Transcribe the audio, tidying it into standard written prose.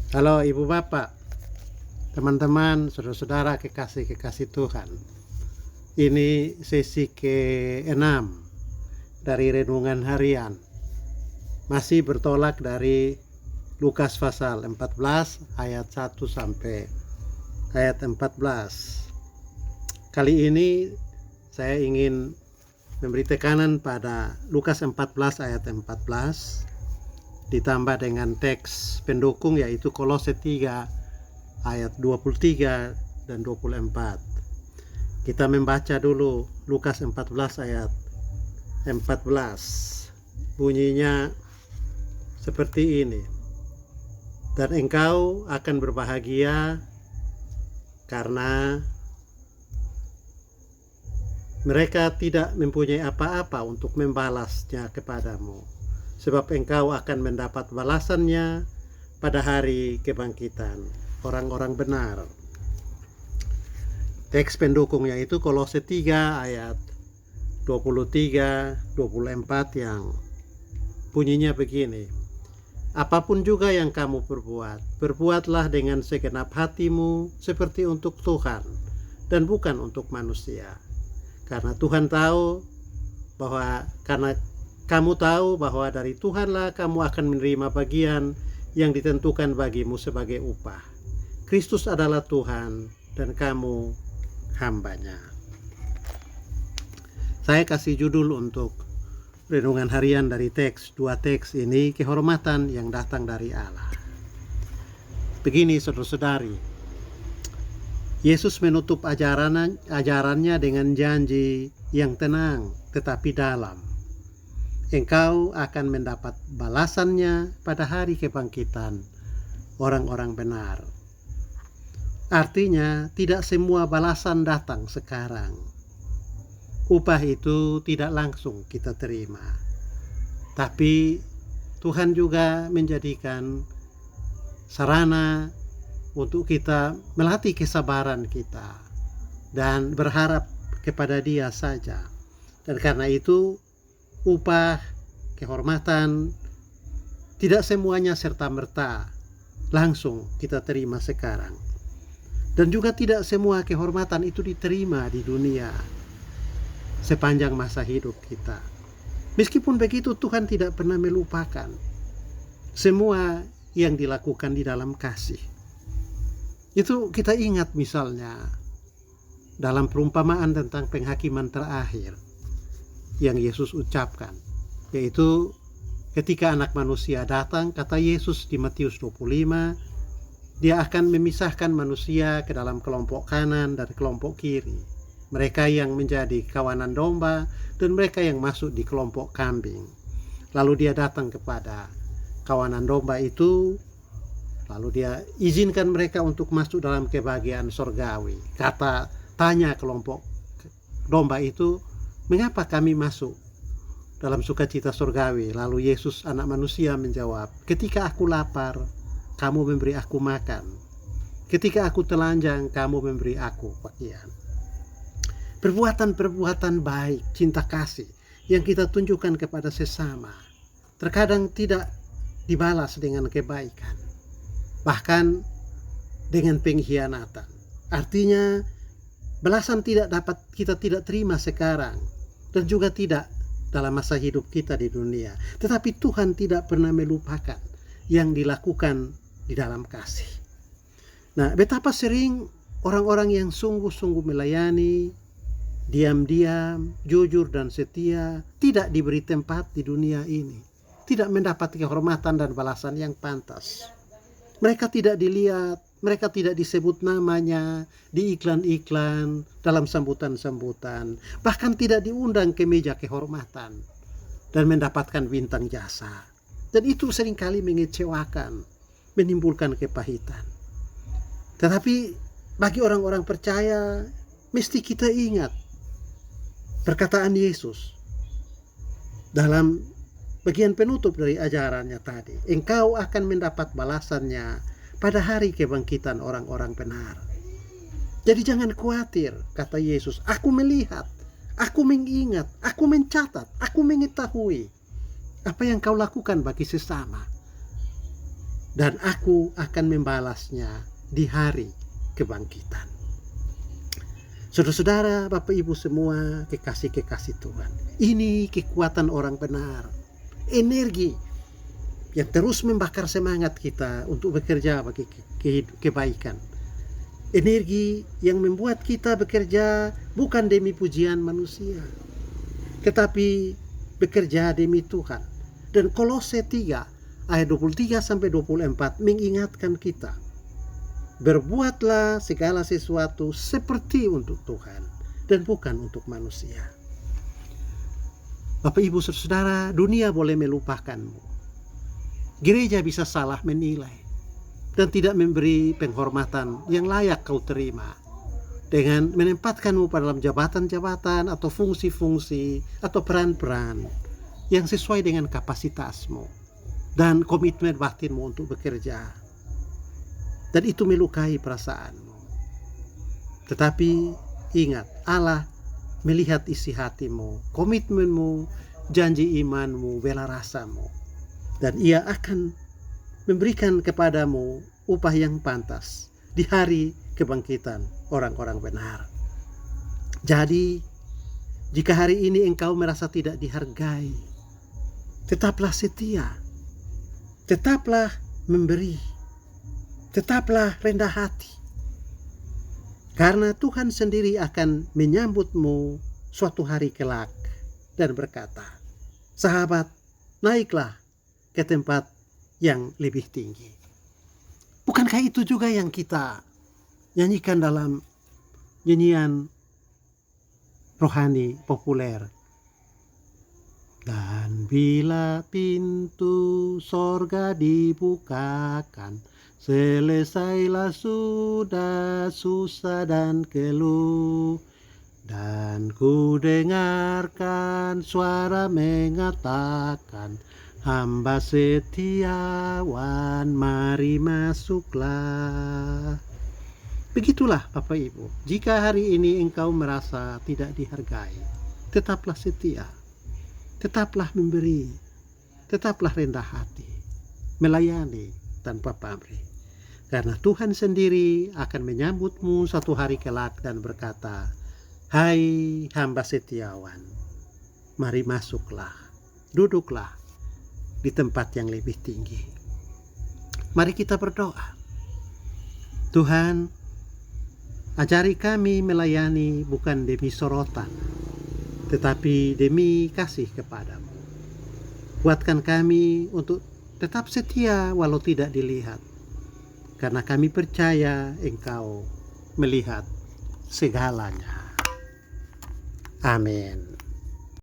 Halo Ibu Bapak, teman-teman, saudara-saudara kekasih-kekasih Tuhan. Ini sesi ke-6 dari renungan harian. Masih bertolak dari Lukas pasal 14 ayat 1 sampai ayat 14. Kali ini saya ingin memberi tekanan pada Lukas 14 ayat 14 ditambah dengan teks pendukung yaitu Kolose 3 ayat 23 dan 24. Kita membaca dulu Lukas 14 ayat 14. Bunyinya seperti ini. Dan engkau akan berbahagia karena mereka tidak mempunyai apa-apa untuk membalasnya kepadamu, sebab engkau akan mendapat balasannya pada hari kebangkitan orang-orang benar. Teks pendukungnya itu Kolose 3 ayat 23-24 yang bunyinya begini. Apapun juga yang kamu perbuat, perbuatlah dengan segenap hatimu seperti untuk Tuhan dan bukan untuk manusia. Karena kamu tahu bahwa dari Tuhanlah kamu akan menerima bagian yang ditentukan bagimu sebagai upah. Kristus adalah Tuhan dan kamu hambanya. Saya kasih judul untuk renungan harian dari dua teks ini, kehormatan yang datang dari Allah. Begini saudara-saudari, Yesus menutup ajarannya dengan janji yang tenang tetapi dalam. Engkau akan mendapat balasannya pada hari kebangkitan orang-orang benar. Artinya tidak semua balasan datang sekarang. Upah itu tidak langsung kita terima. Tapi Tuhan juga menjadikan sarana untuk kita melatih kesabaran kita dan berharap kepada Dia saja. Dan karena itu upah, kehormatan tidak semuanya serta-merta langsung kita terima sekarang. Dan juga tidak semua kehormatan itu diterima di dunia sepanjang masa hidup kita. Meskipun begitu, Tuhan tidak pernah melupakan semua yang dilakukan di dalam kasih. Itu kita ingat misalnya dalam perumpamaan tentang penghakiman terakhir yang Yesus ucapkan, yaitu ketika anak manusia datang, kata Yesus di Matius 25, Dia akan memisahkan manusia ke dalam kelompok kanan dan kelompok kiri, mereka yang menjadi kawanan domba dan mereka yang masuk di kelompok kambing. Lalu Dia datang kepada kawanan domba itu, lalu Dia izinkan mereka untuk masuk dalam kebahagiaan sorgawi. Tanya kelompok domba itu, mengapa kami masuk dalam sukacita surgawi? Lalu Yesus anak manusia menjawab, ketika aku lapar, kamu memberi aku makan. Ketika aku telanjang, kamu memberi aku pakaian. Perbuatan-perbuatan baik, cinta kasih yang kita tunjukkan kepada sesama terkadang tidak dibalas dengan kebaikan, bahkan dengan pengkhianatan. Artinya balasan kita tidak terima sekarang dan juga tidak dalam masa hidup kita di dunia. Tetapi Tuhan tidak pernah melupakan yang dilakukan di dalam kasih. Nah, betapa sering orang-orang yang sungguh-sungguh melayani, diam-diam, jujur dan setia, tidak diberi tempat di dunia ini, tidak mendapat kehormatan dan balasan yang pantas. Mereka tidak dilihat, mereka tidak disebut namanya di iklan-iklan, dalam sambutan-sambutan, bahkan tidak diundang ke meja kehormatan dan mendapatkan bintang jasa. Dan itu seringkali mengecewakan, menimbulkan kepahitan. Tetapi bagi orang-orang percaya, mesti kita ingat perkataan Yesus dalam bagian penutup dari ajarannya tadi. Engkau akan mendapat balasannya pada hari kebangkitan orang-orang benar. Jadi jangan khawatir, kata Yesus. Aku melihat, aku mengingat, aku mencatat, aku mengetahui apa yang kau lakukan bagi sesama. dan aku akan membalasnya di hari kebangkitan. Saudara-saudara, Bapak Ibu semua, kekasih-kekasih Tuhan, ini kekuatan orang benar, energi yang terus membakar semangat kita untuk bekerja bagi kebaikan. Energi yang membuat kita bekerja bukan demi pujian manusia, tetapi bekerja demi Tuhan. Dan Kolose 3 ayat 23-24 mengingatkan kita, berbuatlah segala sesuatu seperti untuk Tuhan dan bukan untuk manusia. Bapak Ibu Saudara, dunia boleh melupakanmu. Gereja bisa salah menilai dan tidak memberi penghormatan yang layak kau terima dengan menempatkanmu pada dalam jabatan-jabatan atau fungsi-fungsi atau peran-peran yang sesuai dengan kapasitasmu dan komitmen batinmu untuk bekerja. Dan itu melukai perasaanmu. Tetapi ingat, Allah melihat isi hatimu, komitmenmu, janji imanmu, bela rasamu. Dan Ia akan memberikan kepadamu upah yang pantas di hari kebangkitan orang-orang benar. Jadi, jika hari ini engkau merasa tidak dihargai, tetaplah setia, tetaplah memberi, tetaplah rendah hati. Karena Tuhan sendiri akan menyambutmu suatu hari kelak dan berkata, sahabat, naiklah ke tempat yang lebih tinggi. Bukankah itu juga yang kita nyanyikan dalam nyanyian rohani populer? Dan bila pintu sorga dibukakan, selesailah sudah susah dan keluh, dan ku dengarkan suara mengatakan, hamba setiawan, mari masuklah. Begitulah Bapak Ibu, jika hari ini engkau merasa tidak dihargai, tetaplah setia, tetaplah memberi, tetaplah rendah hati, melayani tanpa pamrih. Karena Tuhan sendiri akan menyambutmu suatu hari kelak dan berkata, hai hamba setiawan, mari masuklah, duduklah di tempat yang lebih tinggi. Mari kita berdoa. Tuhan, ajari kami melayani bukan demi sorotan, tetapi demi kasih kepadamu. Kuatkan kami untuk tetap setia walau tidak dilihat, karena kami percaya Engkau melihat segalanya. Amin.